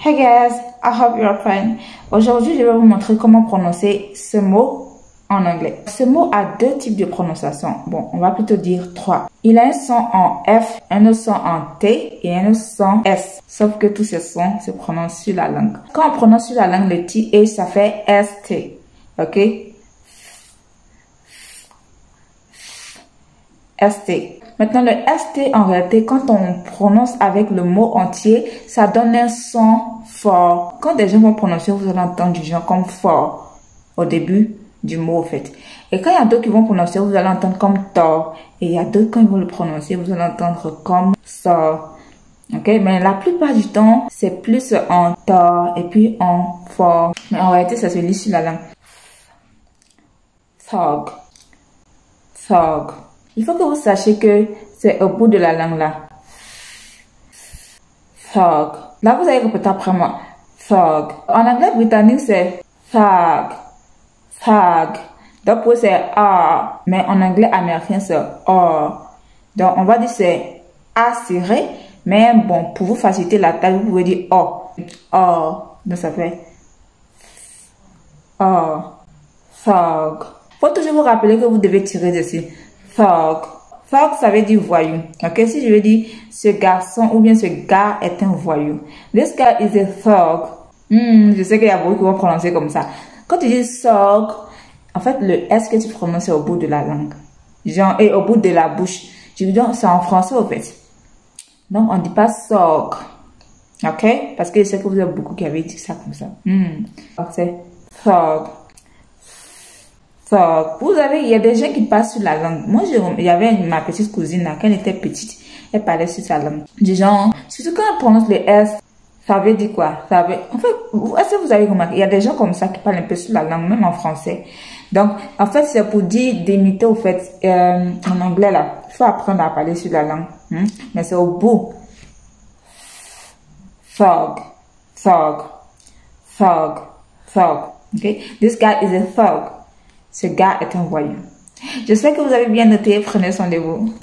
Hey guys, I hope you're fine. Aujourd'hui, je vais vous montrer comment prononcer ce mot en anglais. Ce mot a deux types de prononciation. Bon, on va plutôt dire trois. Il a un son en F, un autre son en T et un autre son S. Sauf que tous ces sons se prononcent sur la langue. Quand on prononce sur la langue, le T, ça fait ST. Ok? ST. Maintenant, le ST, en réalité, quand on prononce avec le mot entier, ça donne un son fort. Quand des gens vont prononcer, vous allez entendre du genre comme fort au début du mot, en fait. Et quand il y a d'autres qui vont prononcer, vous allez entendre comme tort. Et il y a d'autres, quand ils vont le prononcer, vous allez entendre comme sort. Ok? Mais la plupart du temps, c'est plus en tort et puis en fort. Mais en réalité, ça se lit sur la langue. Thug. Thug. Il faut que vous sachiez que c'est au bout de la langue là. Thug. Là, vous allez répéter après moi. Thug. En anglais britannique, c'est thug. Thug. Donc, pour c'est A. Mais en anglais américain, c'est A. Donc, on va dire c'est A serré. Mais bon, pour vous faciliter la tâche, vous pouvez dire O. O. Donc, ça fait O. Thug. Faut toujours vous rappeler que vous devez tirer dessus. Thug. Thug, ça veut dire voyou. Ok, si je veux dire ce garçon ou bien ce gars est un voyou. This guy is a thug. Je sais qu'il y a beaucoup qui vont prononcer comme ça. Quand tu dis thug, en fait, le S que tu prononces est au bout de la langue. Genre, et au bout de la bouche. Je veux dire, c'est en français au fait. Donc, on ne dit pas thug. Ok? Parce que je sais que vous avez beaucoup qui avaient dit ça comme ça. Donc, c'est thug. Vous savez, il y a des gens qui passent sur la langue. Moi, il y avait ma petite cousine là, quand elle était petite, elle parlait sur sa langue. Du genre, surtout quand elle prononce le S, ça veut dire quoi? Ça veut... En fait, est-ce que vous avez remarqué, il y a des gens comme ça qui parlent un peu sur la langue, même en français. Donc, en fait, c'est pour dire, d'imiter, au fait, en anglais là, il faut apprendre à parler sur la langue. Mais c'est au bout. Thug. Thug. Thug. Thug. Okay? This guy is a thug. Ce gars est un voyou. Je sais que vous avez bien noté. Prenez soin de vous.